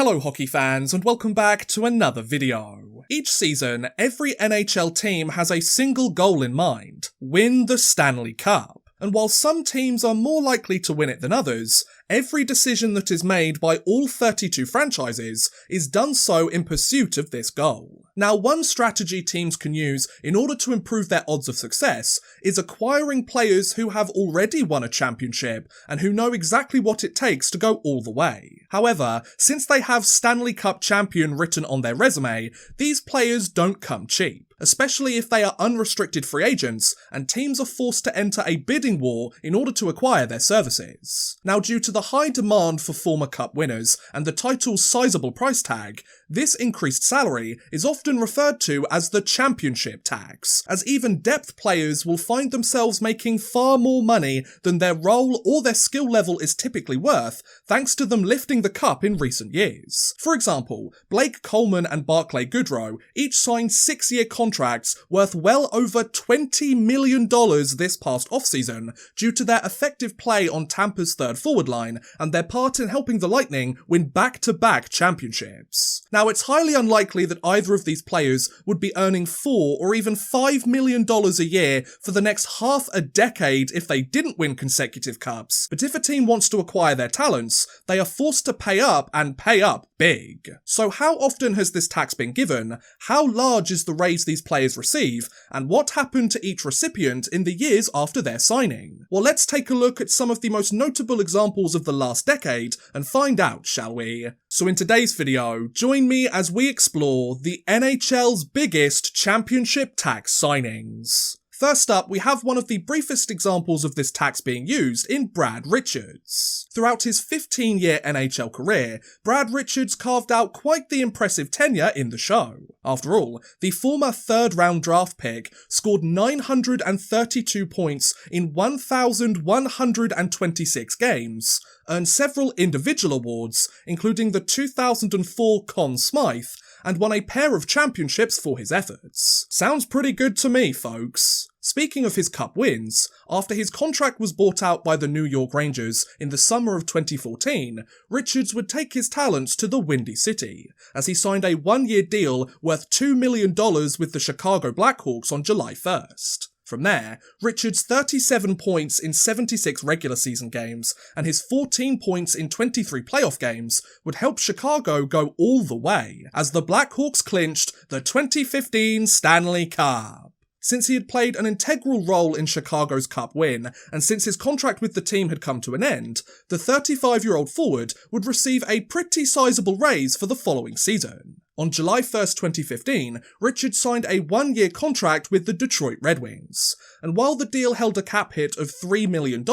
Hello hockey fans and welcome back to another video. Each season, every NHL team has a single goal in mind: win the Stanley Cup. And while some teams are more likely to win it than others, every decision that is made by all 32 franchises is done so in pursuit of this goal. Now, one strategy teams can use in order to improve their odds of success is acquiring players who have already won a championship and who know exactly what it takes to go all the way. However, since they have Stanley Cup champion written on their resume, these players don't come cheap, especially if they are unrestricted free agents and teams are forced to enter a bidding war in order to acquire their services. Now, due to the high demand for former Cup winners and the title's sizable price tag, this increased salary is often referred to as the championship tax, as even depth players will find themselves making far more money than their role or their skill level is typically worth, thanks to them lifting the cup in recent years. For example, Blake Coleman and Barclay Goodrow each signed 6-year contracts worth well over $20 million this past offseason due to their effective play on Tampa's third forward line and their part in helping the Lightning win back-to-back championships. Now, it's highly unlikely that either of these players would be earning $4 or even $5 million a year for the next half a decade if they didn't win consecutive cups, but if a team wants to acquire their talents, they are forced to pay up and pay up big. So how often has this tax been given, how large is the raise these players receive, and what happened to each recipient in the years after their signing? Well, let's take a look at some of the most notable examples of the last decade and find out, shall we? So in today's video, join me as we explore the NHL's biggest championship tax signings. First up, we have one of the briefest examples of this tax being used in Brad Richards. Throughout his 15-year NHL career, Brad Richards carved out quite the impressive tenure in the show. After all, the former third-round draft pick scored 932 points in 1,126 games, earned several individual awards, including the 2004 Conn Smythe, and won a pair of championships for his efforts. Sounds pretty good to me, folks. Speaking of his cup wins, after his contract was bought out by the New York Rangers in the summer of 2014, Richards would take his talents to the Windy City, as he signed a one-year deal worth $2 million with the Chicago Blackhawks on July 1st. From there, Richards' 37 points in 76 regular season games and his 14 points in 23 playoff games would help Chicago go all the way, as the Blackhawks clinched the 2015 Stanley Cup. Since he had played an integral role in Chicago's Cup win, and since his contract with the team had come to an end, the 35-year-old forward would receive a pretty sizable raise for the following season. On July 1st, 2015, Richards signed a one-year contract with the Detroit Red Wings, and while the deal held a cap hit of $3 million,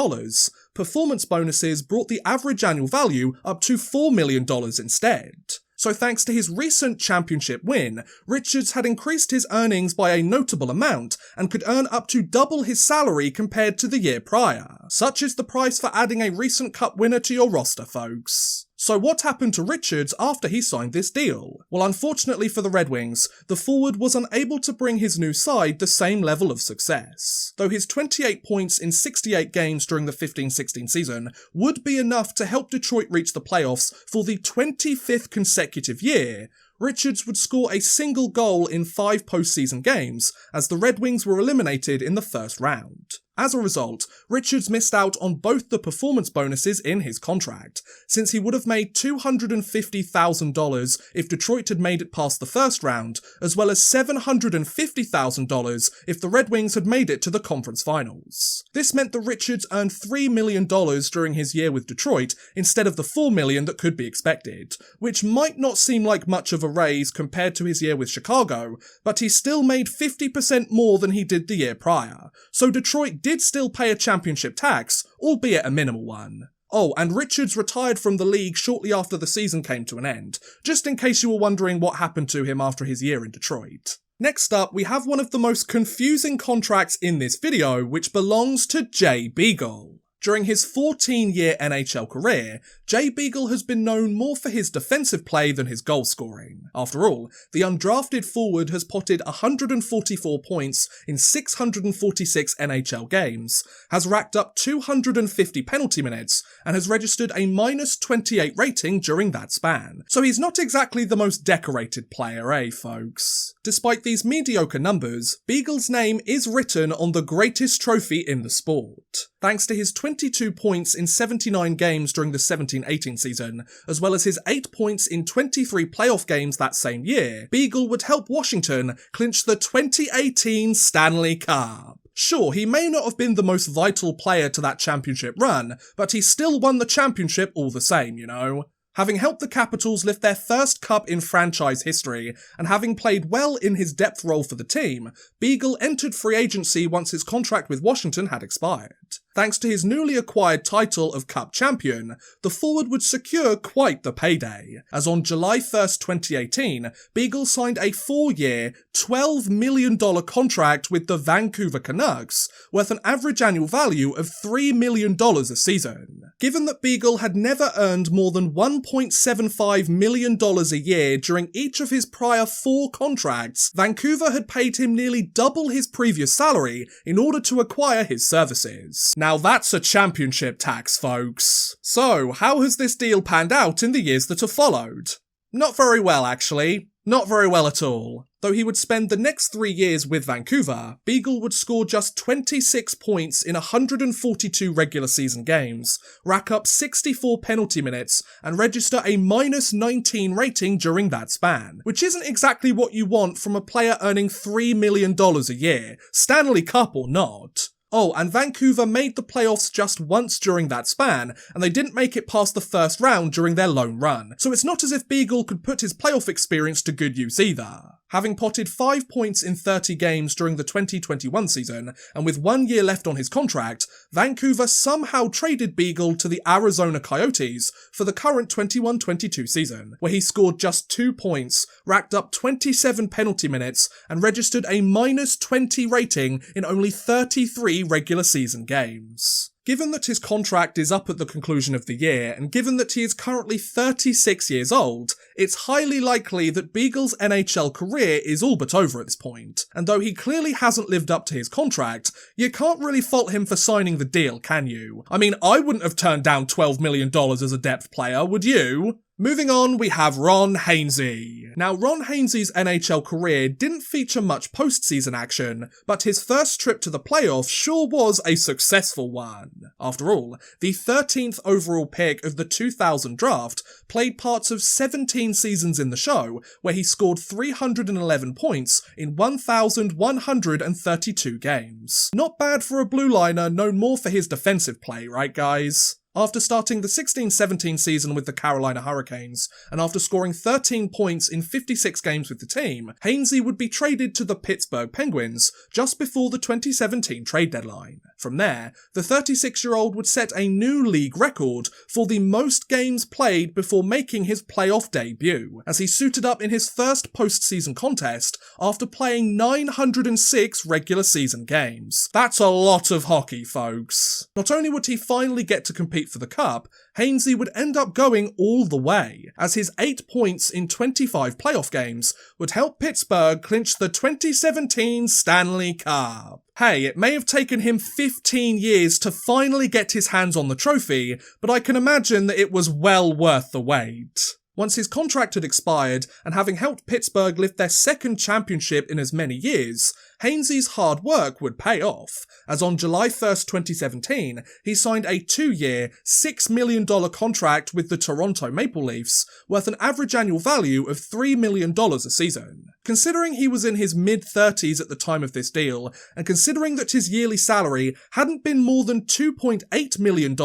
performance bonuses brought the average annual value up to $4 million instead. So thanks to his recent championship win, Richards had increased his earnings by a notable amount and could earn up to double his salary compared to the year prior. Such is the price for adding a recent cup winner to your roster, folks. So what happened to Richards after he signed this deal? Well, unfortunately for the Red Wings, the forward was unable to bring his new side the same level of success. Though his 28 points in 68 games during the 15-16 season would be enough to help Detroit reach the playoffs for the 25th consecutive year, Richards would score a single goal in 5 postseason games, as the Red Wings were eliminated in the first round. As a result, Richards missed out on both the performance bonuses in his contract, since he would have made $250,000 if Detroit had made it past the first round, as well as $750,000 if the Red Wings had made it to the conference finals. This meant that Richards earned $3 million during his year with Detroit instead of the $4 million that could be expected, which might not seem like much of a raise compared to his year with Chicago, but he still made 50% more than he did the year prior, so Detroit did still pay a championship tax, albeit a minimal one. Oh, and Richards retired from the league shortly after the season came to an end, just in case you were wondering what happened to him after his year in Detroit. Next up, we have one of the most confusing contracts in this video, which belongs to Jay Beagle. During his 14-year NHL career, Jay Beagle has been known more for his defensive play than his goal scoring. After all, the undrafted forward has potted 144 points in 646 NHL games, has racked up 250 penalty minutes, and has registered a -28 rating during that span. So he's not exactly the most decorated player, folks? Despite these mediocre numbers, Beagle's name is written on the greatest trophy in the sport. Thanks to his 22 points in 79 games during the 17-18 season, as well as his 8 points in 23 playoff games that same year, Beagle would help Washington clinch the 2018 Stanley Cup. Sure, he may not have been the most vital player to that championship run, but he still won the championship all the same, you know? Having helped the Capitals lift their first cup in franchise history, and having played well in his depth role for the team, Beagle entered free agency once his contract with Washington had expired. Thanks to his newly acquired title of Cup Champion, the forward would secure quite the payday, as on July 1st, 2018, Beagle signed a 4-year, $12 million contract with the Vancouver Canucks, worth an average annual value of $3 million a season. Given that Beagle had never earned more than $1.75 million a year during each of his prior 4 contracts, Vancouver had paid him nearly double his previous salary in order to acquire his services. Now that's a championship tax, folks. So, how has this deal panned out in the years that have followed? Not very well, actually. Not very well at all. Though he would spend the next 3 years with Vancouver, Beagle would score just 26 points in 142 regular season games, rack up 64 penalty minutes, and register a -19 rating during that span, which isn't exactly what you want from a player earning $3 million a year, Stanley Cup or not. Oh, and Vancouver made the playoffs just once during that span, and they didn't make it past the first round during their lone run, so it's not as if Beagle could put his playoff experience to good use either. Having potted 5 points in 30 games during the 2021 season, and with 1 year left on his contract, Vancouver somehow traded Beagle to the Arizona Coyotes for the current 21-22 season, where he scored just 2 points, racked up 27 penalty minutes, and registered a -20 rating in only 33 regular season games. Given that his contract is up at the conclusion of the year, and given that he is currently 36 years old, it's highly likely that Beagle's NHL career is all but over at this point, and though he clearly hasn't lived up to his contract, you can't really fault him for signing the deal, can you? I mean, I wouldn't have turned down $12 million as a depth player, would you? Moving on, we have Ron Hainsey. Now, Ron Hainsey's NHL career didn't feature much postseason action, but his first trip to the playoffs sure was a successful one. After all, the 13th overall pick of the 2000 draft played parts of 17 seasons in the show, where he scored 311 points in 1,132 games. Not bad for a blue liner known more for his defensive play, right guys? After starting the 16-17 season with the Carolina Hurricanes, and after scoring 13 points in 56 games with the team, Hainsey would be traded to the Pittsburgh Penguins just before the 2017 trade deadline. From there, the 36-year-old would set a new league record for the most games played before making his playoff debut, as he suited up in his first postseason contest after playing 906 regular season games. That's a lot of hockey, folks. Not only would he finally get to compete for the Cup, Hainsey would end up going all the way, as his 8 points in 25 playoff games would help Pittsburgh clinch the 2017 Stanley Cup. Hey, it may have taken him 15 years to finally get his hands on the trophy, but I can imagine that it was well worth the wait. Once his contract had expired, and having helped Pittsburgh lift their second championship in as many years, Hainsey's hard work would pay off, as on July 1st, 2017, he signed a 2-year, $6 million contract with the Toronto Maple Leafs, worth an average annual value of $3 million a season. Considering he was in his mid-30s at the time of this deal, and considering that his yearly salary hadn't been more than $2.8 million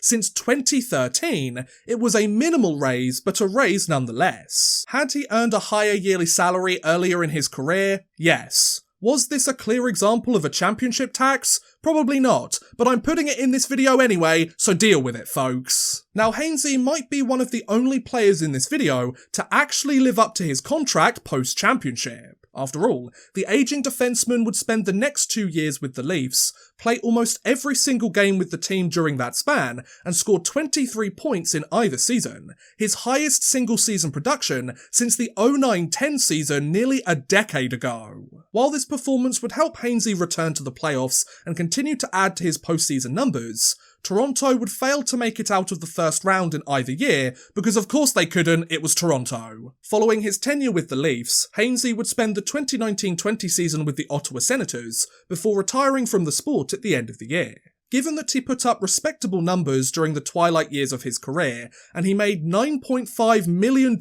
since 2013, it was a minimal raise, but a raise nonetheless. Had he earned a higher yearly salary earlier in his career? Yes. Was this a clear example of a championship tax? Probably not, but I'm putting it in this video anyway, so deal with it, folks. Now, Hainsey might be one of the only players in this video to actually live up to his contract post-championship. After all, the aging defenseman would spend the next 2 years with the Leafs, play almost every single game with the team during that span, and score 23 points in either season, his highest single-season production since the 09-10 season nearly a decade ago. While this performance would help Hainsey return to the playoffs and continue to add to his postseason numbers, Toronto would fail to make it out of the first round in either year, because of course they couldn't, it was Toronto. Following his tenure with the Leafs, Hainsey would spend the 2019-20 season with the Ottawa Senators, before retiring from the sport at the end of the year. Given that he put up respectable numbers during the twilight years of his career, and he made $9.5 million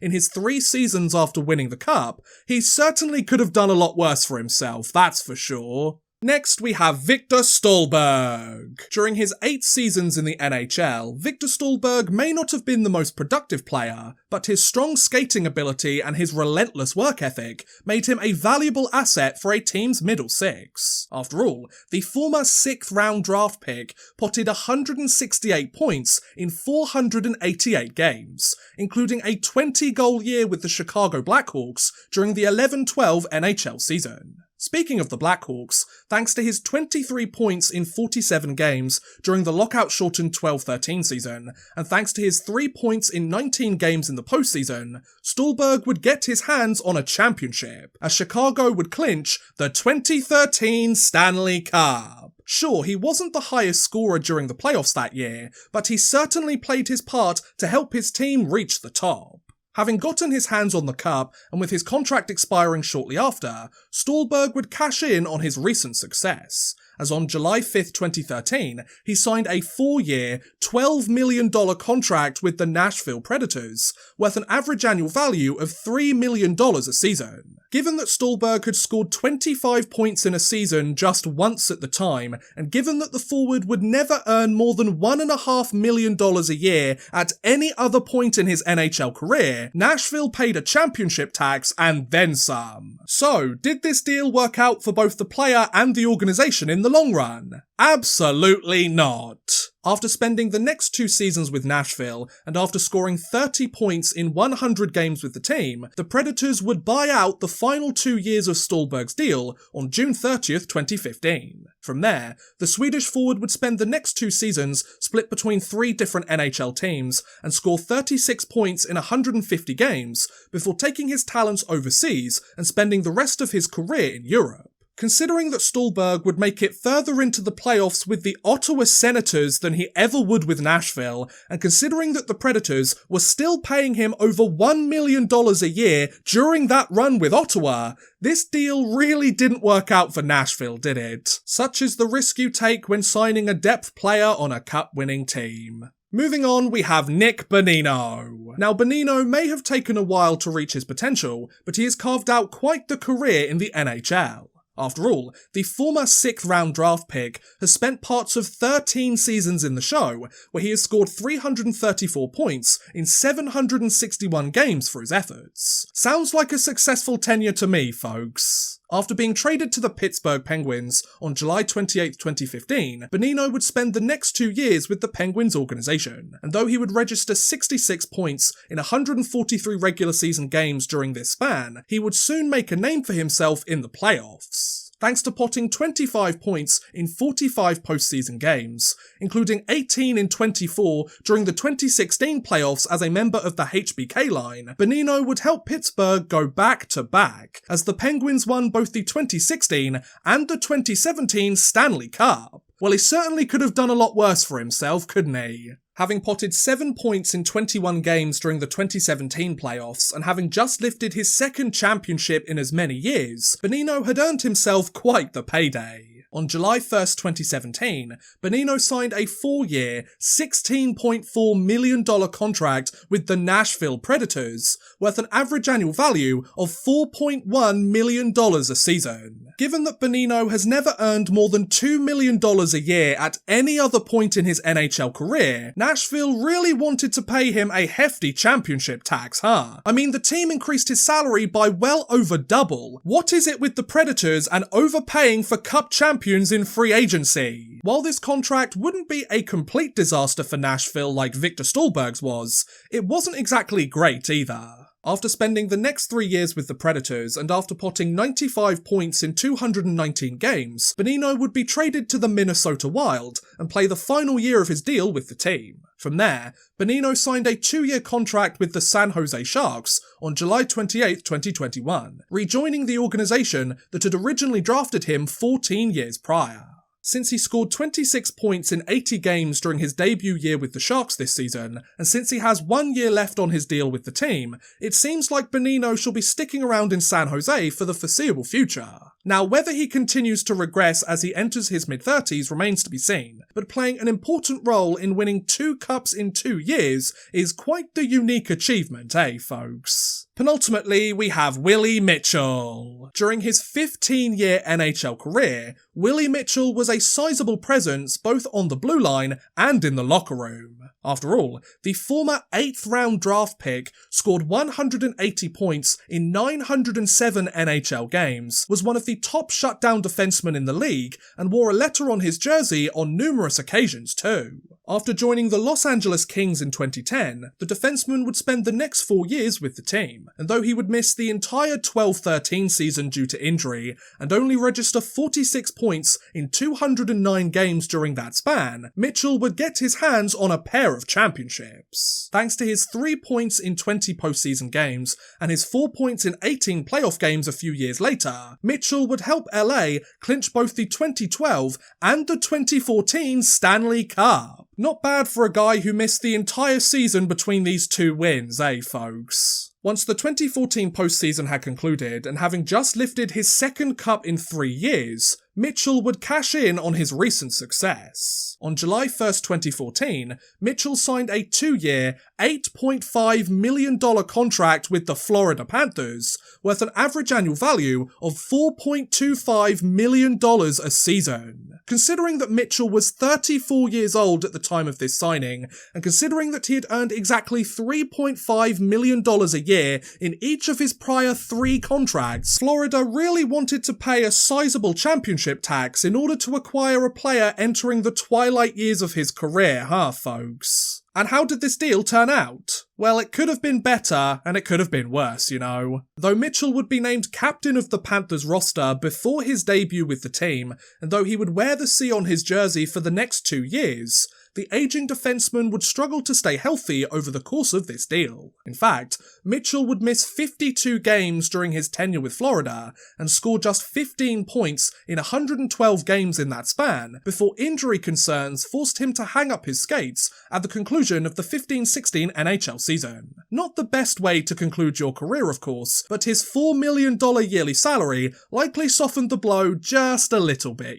in his 3 seasons after winning the Cup, he certainly could have done a lot worse for himself, that's for sure. Next, we have Viktor Stalberg. During his 8 seasons in the NHL, Viktor Stalberg may not have been the most productive player, but his strong skating ability and his relentless work ethic made him a valuable asset for a team's middle six. After all, the former 6th round draft pick potted 168 points in 488 games, including a 20-goal year with the Chicago Blackhawks during the 11-12 NHL season. Speaking of the Blackhawks, thanks to his 23 points in 47 games during the lockout-shortened 12-13 season, and thanks to his 3 points in 19 games in the postseason, Stalberg would get his hands on a championship, as Chicago would clinch the 2013 Stanley Cup. Sure, he wasn't the highest scorer during the playoffs that year, but he certainly played his part to help his team reach the top. Having gotten his hands on the cup, and with his contract expiring shortly after, Stalberg would cash in on his recent success, as on July 5th, 2013, he signed a 4-year, $12 million contract with the Nashville Predators, worth an average annual value of $3 million a season. Given that Stalberg had scored 25 points in a season just once at the time, and given that the forward would never earn more than $1.5 million a year at any other point in his NHL career, Nashville paid a championship tax and then some. So, did this deal work out for both the player and the organisation in the long run? Absolutely not. After spending the next 2 seasons with Nashville, and after scoring 30 points in 100 games with the team, the Predators would buy out the final 2 years of Stalberg's deal on June 30th, 2015. From there, the Swedish forward would spend the next 2 seasons split between 3 different NHL teams, and score 36 points in 150 games, before taking his talents overseas and spending the rest of his career in Europe. Considering that Stalberg would make it further into the playoffs with the Ottawa Senators than he ever would with Nashville, and considering that the Predators were still paying him over $1 million a year during that run with Ottawa, this deal really didn't work out for Nashville, did it? Such is the risk you take when signing a depth player on a cup-winning team. Moving on, we have Nick Bonino. Now, Bonino may have taken a while to reach his potential, but he has carved out quite the career in the NHL. After all, the former 6th round draft pick has spent parts of 13 seasons in the show, where he has scored 334 points in 761 games for his efforts. Sounds like a successful tenure to me, folks. After being traded to the Pittsburgh Penguins on July 28, 2015, Bonino would spend the next 2 years with the Penguins organisation, and though he would register 66 points in 143 regular season games during this span, he would soon make a name for himself in the playoffs. Thanks to potting 25 points in 45 postseason games, including 18 in 24 during the 2016 playoffs as a member of the HBK line, Bonino would help Pittsburgh go back-to-back, as the Penguins won both the 2016 and the 2017 Stanley Cup. Well, he certainly could have done a lot worse for himself, couldn't he? Having potted 7 points in 21 games during the 2017 playoffs, and having just lifted his 2nd championship in as many years, Bonino had earned himself quite the payday. On July 1st, 2017, Bonino signed a 4-year, $16.4 million contract with the Nashville Predators, worth an average annual value of $4.1 million a season. Given that Bonino has never earned more than $2 million a year at any other point in his NHL career, Nashville really wanted to pay him a hefty championship tax, huh? I mean, the team increased his salary by well over double. What is it with the Predators and overpaying for cup champions in free agency? While this contract wouldn't be a complete disaster for Nashville like Viktor Stalberg's was, it wasn't exactly great either. After spending the next 3 years with the Predators and after potting 95 points in 219 games, Bonino would be traded to the Minnesota Wild and play the final year of his deal with the team. From there, Bonino signed a 2-year contract with the San Jose Sharks on July 28, 2021, rejoining the organisation that had originally drafted him 14 years prior. Since he scored 26 points in 80 games during his debut year with the Sharks this season, and since he has 1 year left on his deal with the team, it seems like Bonino shall be sticking around in San Jose for the foreseeable future. Now, whether he continues to regress as he enters his mid-30s remains to be seen, but playing an important role in winning 2 cups in 2 years is quite the unique achievement, folks? Penultimately, we have Willie Mitchell. During his 15-year NHL career, Willie Mitchell was a sizable presence both on the blue line and in the locker room. After all, the former 8th round draft pick scored 180 points in 907 NHL games, was one of the top shutdown defensemen in the league, and wore a letter on his jersey on numerous occasions too. After joining the Los Angeles Kings in 2010, the defenseman would spend the next 4 years with the team, and though he would miss the entire 12-13 season due to injury, and only register 46 points in 209 games during that span, Mitchell would get his hands on a pair of championships. Thanks to his 3 points in 20 postseason games, and his 4 points in 18 playoff games a few years later, Mitchell would help LA clinch both the 2012 and the 2014 Stanley Cup. Not bad for a guy who missed the entire season between these 2 wins, folks? Once the 2014 postseason had concluded, and having just lifted his 2nd cup in 3 years, Mitchell would cash in on his recent success. On July 1st, 2014, Mitchell signed a 2-year, $8.5 million contract with the Florida Panthers, worth an average annual value of $4.25 million a season. Considering that Mitchell was 34 years old at the time of this signing, and considering that he had earned exactly $3.5 million a year in each of his prior 3 contracts, Florida really wanted to pay a sizable championship tax in order to acquire a player entering the twilight years of his career, folks? And how did this deal turn out? Well, it could have been better, and it could have been worse, Though Mitchell would be named captain of the Panthers roster before his debut with the team, and though he would wear the C on his jersey for the next 2 years, the aging defenseman would struggle to stay healthy over the course of this deal. In fact, Mitchell would miss 52 games during his tenure with Florida and score just 15 points in 112 games in that span, before injury concerns forced him to hang up his skates at the conclusion of the 15-16 NHL season. Not the best way to conclude your career, of course, but his $4 million yearly salary likely softened the blow just a little bit,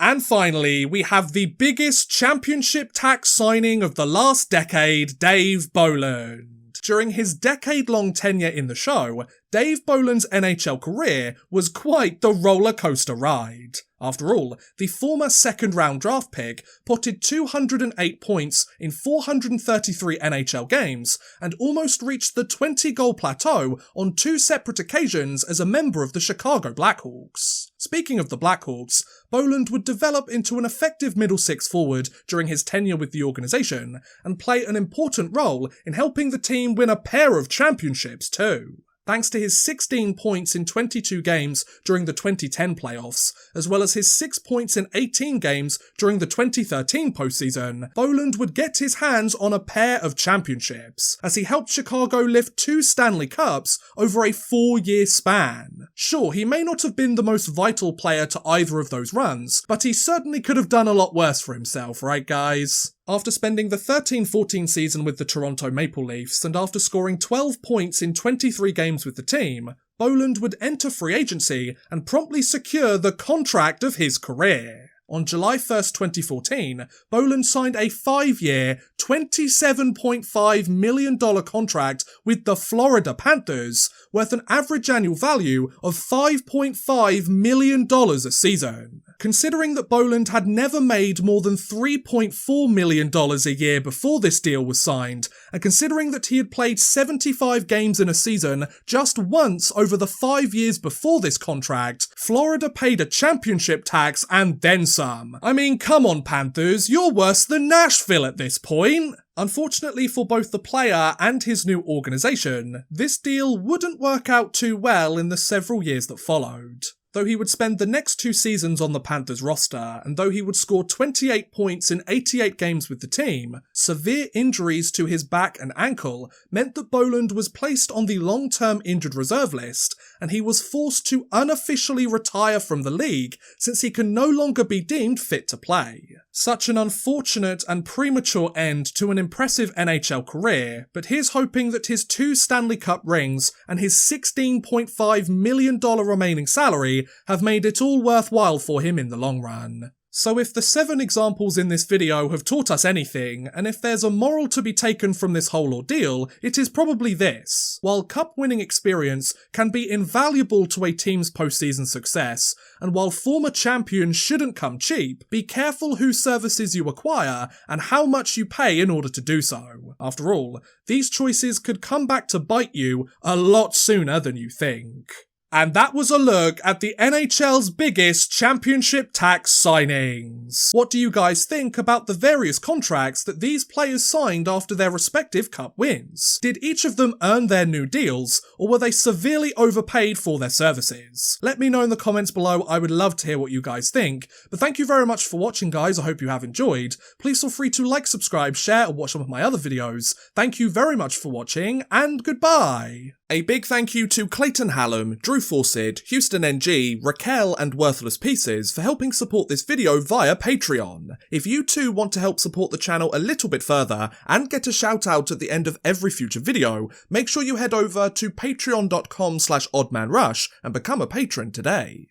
And finally, we have the biggest championship tax signing of the last decade, Dave Bolland. During his decade-long tenure in the show, Dave Bolland's NHL career was quite the roller coaster ride. After all, the former 2nd round draft pick potted 208 points in 433 NHL games and almost reached the 20-goal plateau on 2 separate occasions as a member of the Chicago Blackhawks. Speaking of the Blackhawks, Bolland would develop into an effective middle 6 forward during his tenure with the organisation and play an important role in helping the team win a pair of championships too. Thanks to his 16 points in 22 games during the 2010 playoffs, as well as his 6 points in 18 games during the 2013 postseason, Bolland would get his hands on a pair of championships, as he helped Chicago lift 2 Stanley Cups over a 4-year span. Sure, he may not have been the most vital player to either of those runs, but he certainly could have done a lot worse for himself, right guys? After spending the 13-14 season with the Toronto Maple Leafs and after scoring 12 points in 23 games with the team, Bolland would enter free agency and promptly secure the contract of his career. On July 1st, 2014, Bolland signed a 5-year, $27.5 million contract with the Florida Panthers, worth an average annual value of $5.5 million a season. Considering that Bolland had never made more than $3.4 million a year before this deal was signed, and considering that he had played 75 games in a season just once over the 5 years before this contract, Florida paid a championship tax and then some. I mean, come on Panthers, you're worse than Nashville at this point. Unfortunately for both the player and his new organisation, this deal wouldn't work out too well in the several years that followed. Though he would spend the next 2 seasons on the Panthers roster, and though he would score 28 points in 88 games with the team, severe injuries to his back and ankle meant that Bolland was placed on the long-term injured reserve list, and he was forced to unofficially retire from the league since he can no longer be deemed fit to play. Such an unfortunate and premature end to an impressive NHL career, but here's hoping that his 2 Stanley Cup rings and his $16.5 million remaining salary have made it all worthwhile for him in the long run. So if the 7 examples in this video have taught us anything, and if there's a moral to be taken from this whole ordeal, it is probably this. While cup-winning experience can be invaluable to a team's postseason success, and while former champions shouldn't come cheap, be careful whose services you acquire and how much you pay in order to do so. After all, these choices could come back to bite you a lot sooner than you think. And that was a look at the NHL's biggest championship tax signings. What do you guys think about the various contracts that these players signed after their respective cup wins? Did each of them earn their new deals, or were they severely overpaid for their services? Let me know in the comments below, I would love to hear what you guys think. But thank you very much for watching, guys, I hope you have enjoyed. Please feel free to like, subscribe, share, or watch some of my other videos. Thank you very much for watching, and goodbye! A big thank you to Clayton Hallam, Drew Fawcett, Houston NG, Raquel and Worthless Pieces for helping support this video via Patreon. If you too want to help support the channel a little bit further and get a shout out at the end of every future video, make sure you head over to patreon.com/oddmanrush and become a patron today.